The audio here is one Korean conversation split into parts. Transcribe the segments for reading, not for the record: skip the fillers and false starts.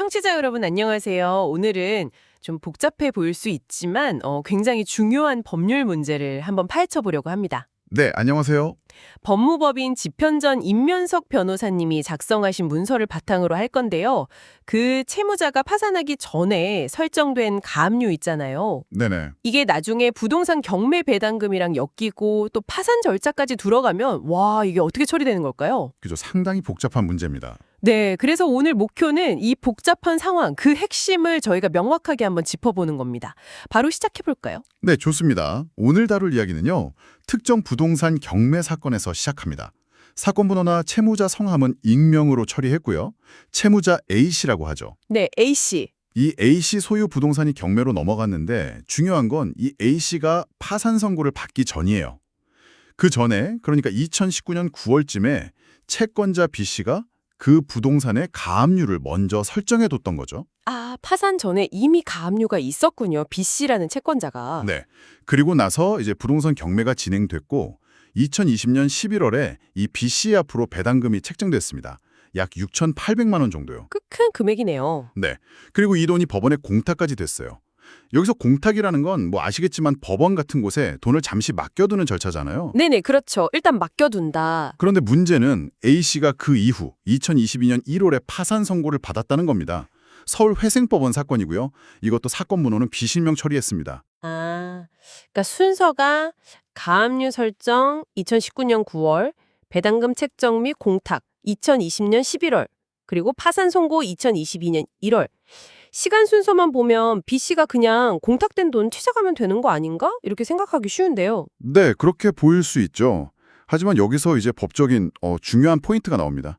청취자 여러분 안녕하세요. 오늘은 좀 복잡해 보일 수 있지만 굉장히 중요한 법률 문제를 한번 파헤쳐 보려고 합니다. 네, 안녕하세요. 법무법인 지편전 임면석 변호사님이 작성하신 문서를 바탕으로 할 건데요. 그 채무자가 파산하기 전에 설정된 가압류 있잖아요. 네네. 이게 나중에 부동산 경매 배당금이랑 엮이고 또 파산 절차까지 들어가면 와, 이게 어떻게 처리되는 걸까요? 그죠. 상당히 복잡한 문제입니다. 네, 그래서 오늘 목표는 이 복잡한 상황, 그 핵심을 저희가 명확하게 한번 짚어보는 겁니다. 바로 시작해볼까요? 네, 좋습니다. 오늘 다룰 이야기는요. 특정 부동산 경매 사건에서 시작합니다. 사건 번호나 채무자 성함은 익명으로 처리했고요. 채무자 A씨라고 하죠. 네, A씨. 이 A씨 소유 부동산이 경매로 넘어갔는데 중요한 건 이 A씨가 파산 선고를 받기 전이에요. 그 전에, 그러니까 2019년 9월쯤에 채권자 B씨가 그 부동산의 가압류를 먼저 설정해뒀던 거죠. 아, 파산 전에 이미 가압류가 있었군요. B씨라는 채권자가. 네. 그리고 나서 이제 부동산 경매가 진행됐고 2020년 11월에 이 B씨 앞으로 배당금이 책정됐습니다. 약 6,800만 원 정도요. 큰 금액이네요. 네. 그리고 이 돈이 법원에 공탁까지 됐어요. 여기서 공탁이라는 건 뭐 아시겠지만 법원 같은 곳에 돈을 잠시 맡겨두는 절차잖아요. 네네, 그렇죠. 일단 맡겨둔다. 그런데 문제는 A씨가 그 이후 2022년 1월에 파산 선고를 받았다는 겁니다. 서울 회생법원 사건이고요. 이것도 사건 번호는 비실명 처리했습니다. 아, 그러니까 순서가 가압류 설정 2019년 9월, 배당금 책정 및 공탁 2020년 11월, 그리고 파산 선고 2022년 1월. 시간 순서만 보면 B씨가 그냥 공탁된 돈 취득하면 되는 거 아닌가? 이렇게 생각하기 쉬운데요. 네, 그렇게 보일 수 있죠. 하지만 여기서 이제 법적인 중요한 포인트가 나옵니다.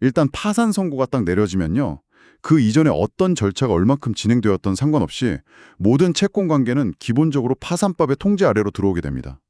일단 파산 선고가 딱 내려지면요. 그 이전에 어떤 절차가 얼마큼 진행되었던 상관없이 모든 채권 관계는 기본적으로 파산법의 통제 아래로 들어오게 됩니다.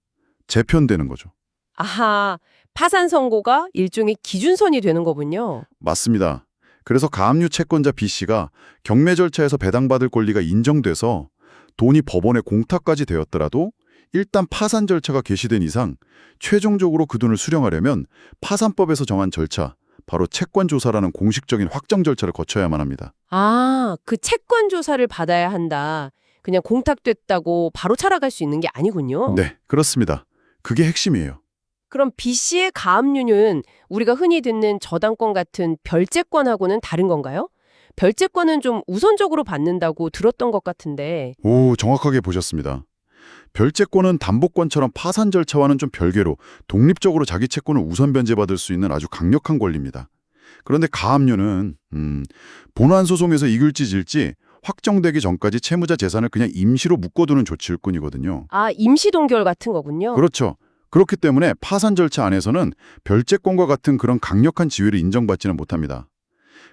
재편되는 거죠. 아하, 파산 선고가 일종의 기준선이 되는 거군요. 맞습니다. 그래서 가압류 채권자 B씨가 경매 절차에서 배당받을 권리가 인정돼서 돈이 법원에 공탁까지 되었더라도 일단 파산 절차가 개시된 이상 최종적으로 그 돈을 수령하려면 파산법에서 정한 절차, 바로 채권조사라는 공식적인 확정 절차를 거쳐야만 합니다. 아, 그 채권 조사를 받아야 한다. 그냥 공탁됐다고 바로 찾아갈 수 있는 게 아니군요. 네, 그렇습니다. 그게 핵심이에요. 그럼 B씨의 가압류는 우리가 흔히 듣는 저당권 같은 별채권하고는 다른 건가요? 별채권은 좀 우선적으로 받는다고 들었던 것 같은데. 오, 정확하게 보셨습니다. 별채권은 담보권처럼 파산 절차와는 좀 별개로 독립적으로 자기 채권을 우선 변제받을 수 있는 아주 강력한 권리입니다. 그런데 가압류는 본안 소송에서 이길지 질지 확정되기 전까지 채무자 재산을 그냥 임시로 묶어두는 조치일 뿐이거든요. 아, 임시 동결 같은 거군요. 그렇죠. 그렇기 때문에 파산 절차 안에서는 별채권과 같은 그런 강력한 지위를 인정받지는 못합니다.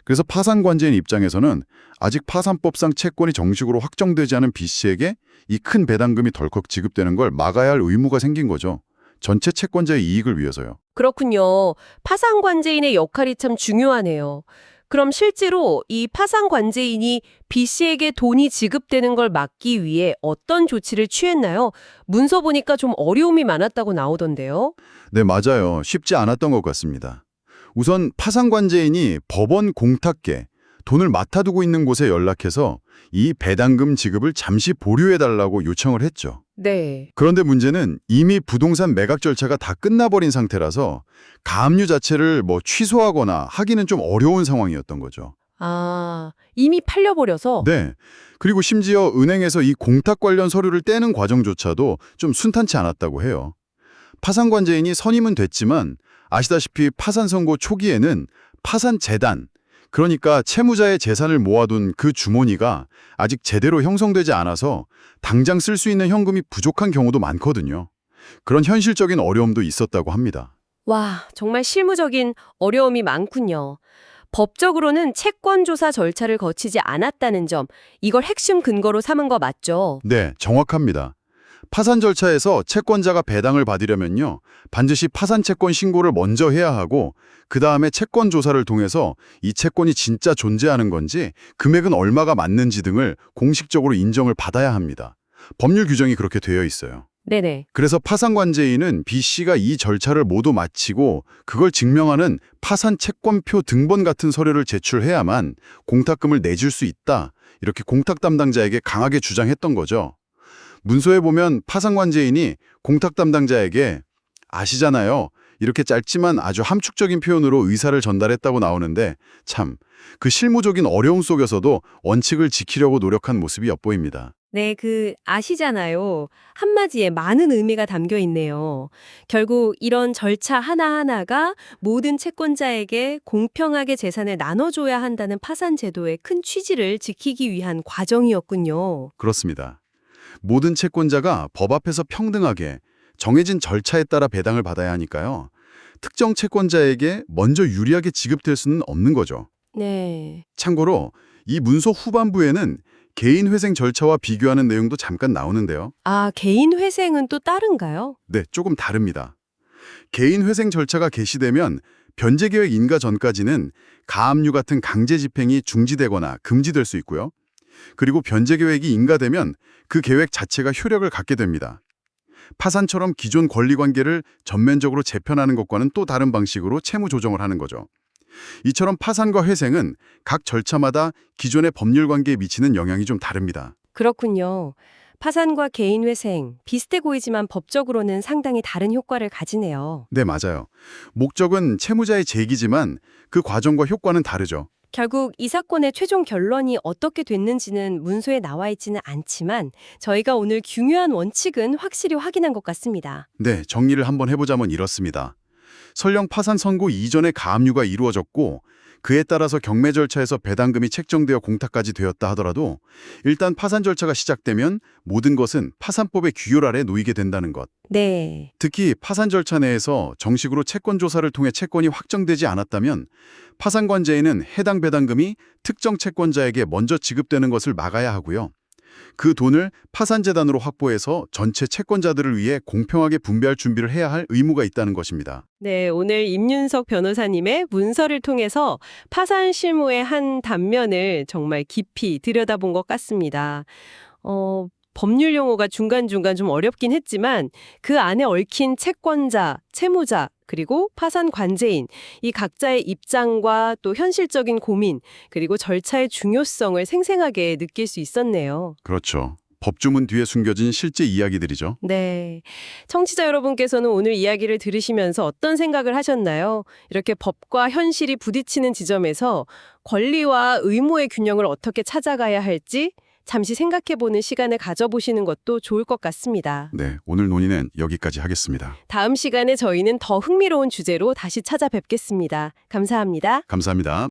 그래서 파산 관제인 입장에서는 아직 파산법상 채권이 정식으로 확정되지 않은 B씨에게 이 큰 배당금이 덜컥 지급되는 걸 막아야 할 의무가 생긴 거죠. 전체 채권자의 이익을 위해서요. 그렇군요. 파산 관제인의 역할이 참 중요하네요. 그럼 실제로 이 파산 관제인이 B씨에게 돈이 지급되는 걸 막기 위해 어떤 조치를 취했나요? 문서 보니까 좀 어려움이 많았다고 나오던데요. 네, 맞아요. 쉽지 않았던 것 같습니다. 우선 파산관제인이 법원 공탁계, 돈을 맡아두고 있는 곳에 연락해서 이 배당금 지급을 잠시 보류해달라고 요청을 했죠. 네. 그런데 문제는 이미 부동산 매각 절차가 다 끝나버린 상태라서 가압류 자체를 취소하거나 하기는 좀 어려운 상황이었던 거죠. 아, 이미 팔려버려서? 네. 그리고 심지어 은행에서 이 공탁 관련 서류를 떼는 과정조차도 좀 순탄치 않았다고 해요. 파산관제인이 선임은 됐지만 아시다시피 파산 선고 초기에는 파산재단, 그러니까 채무자의 재산을 모아둔 그 주머니가 아직 제대로 형성되지 않아서 당장 쓸 수 있는 현금이 부족한 경우도 많거든요. 그런 현실적인 어려움도 있었다고 합니다. 와, 정말 실무적인 어려움이 많군요. 법적으로는 채권조사 절차를 거치지 않았다는 점, 이걸 핵심 근거로 삼은 거 맞죠? 네, 정확합니다. 파산 절차에서 채권자가 배당을 받으려면요, 반드시 파산 채권 신고를 먼저 해야 하고 그 다음에 채권 조사를 통해서 이 채권이 진짜 존재하는 건지 금액은 얼마가 맞는지 등을 공식적으로 인정을 받아야 합니다. 법률 규정이 그렇게 되어 있어요. 네네. 그래서 파산관제인은 B 씨가 이 절차를 모두 마치고 그걸 증명하는 파산 채권표 등본 같은 서류를 제출해야만 공탁금을 내줄 수 있다. 이렇게 공탁 담당자에게 강하게 주장했던 거죠. 문서에 보면 파산관제인이 공탁 담당자에게 아시잖아요. 이렇게 짧지만 아주 함축적인 표현으로 의사를 전달했다고 나오는데 참, 그 실무적인 어려움 속에서도 원칙을 지키려고 노력한 모습이 엿보입니다. 네, 아시잖아요. 한마디에 많은 의미가 담겨 있네요. 결국 이런 절차 하나하나가 모든 채권자에게 공평하게 재산을 나눠줘야 한다는 파산 제도의 큰 취지를 지키기 위한 과정이었군요. 그렇습니다. 모든 채권자가 법 앞에서 평등하게 정해진 절차에 따라 배당을 받아야 하니까요. 특정 채권자에게 먼저 유리하게 지급될 수는 없는 거죠. 네. 참고로 이 문서 후반부에는 개인 회생 절차와 비교하는 내용도 잠깐 나오는데요. 아, 개인 회생은 또 다른가요? 네, 조금 다릅니다. 개인 회생 절차가 개시되면 변제계획 인가 전까지는 가압류 같은 강제 집행이 중지되거나 금지될 수 있고요. 그리고 변제계획이 인가되면 그 계획 자체가 효력을 갖게 됩니다. 파산처럼 기존 권리관계를 전면적으로 재편하는 것과는 또 다른 방식으로 채무 조정을 하는 거죠. 이처럼 파산과 회생은 각 절차마다 기존의 법률 관계에 미치는 영향이 좀 다릅니다. 그렇군요. 파산과 개인 회생, 비슷해 보이지만 법적으로는 상당히 다른 효과를 가지네요. 네, 맞아요. 목적은 채무자의 제기지만 그 과정과 효과는 다르죠. 결국 이 사건의 최종 결론이 어떻게 됐는지는 문서에 나와 있지는 않지만 저희가 오늘 중요한 원칙은 확실히 확인한 것 같습니다. 네, 정리를 한번 해보자면 이렇습니다. 설령 파산 선고 이전에 가압류가 이루어졌고 그에 따라서 경매 절차에서 배당금이 책정되어 공탁까지 되었다 하더라도 일단 파산 절차가 시작되면 모든 것은 파산법의 규율 아래 놓이게 된다는 것. 네. 특히 파산 절차 내에서 정식으로 채권 조사를 통해 채권이 확정되지 않았다면 파산관제인은 해당 배당금이 특정 채권자에게 먼저 지급되는 것을 막아야 하고요. 그 돈을 파산재단으로 확보해서 전체 채권자들을 위해 공평하게 분배할 준비를 해야 할 의무가 있다는 것입니다. 네, 오늘 임윤석 변호사님의 문서를 통해서 파산 실무의 한 단면을 정말 깊이 들여다본 것 같습니다. 법률 용어가 중간중간 좀 어렵긴 했지만 그 안에 얽힌 채권자, 채무자, 그리고 파산 관제인, 이 각자의 입장과 또 현실적인 고민, 그리고 절차의 중요성을 생생하게 느낄 수 있었네요. 그렇죠. 법주문 뒤에 숨겨진 실제 이야기들이죠. 네. 청취자 여러분께서는 오늘 이야기를 들으시면서 어떤 생각을 하셨나요? 이렇게 법과 현실이 부딪히는 지점에서 권리와 의무의 균형을 어떻게 찾아가야 할지 잠시 생각해보는 시간을 가져보시는 것도 좋을 것 같습니다. 네, 오늘 논의는 여기까지 하겠습니다. 다음 시간에 저희는 더 흥미로운 주제로 다시 찾아뵙겠습니다. 감사합니다. 감사합니다.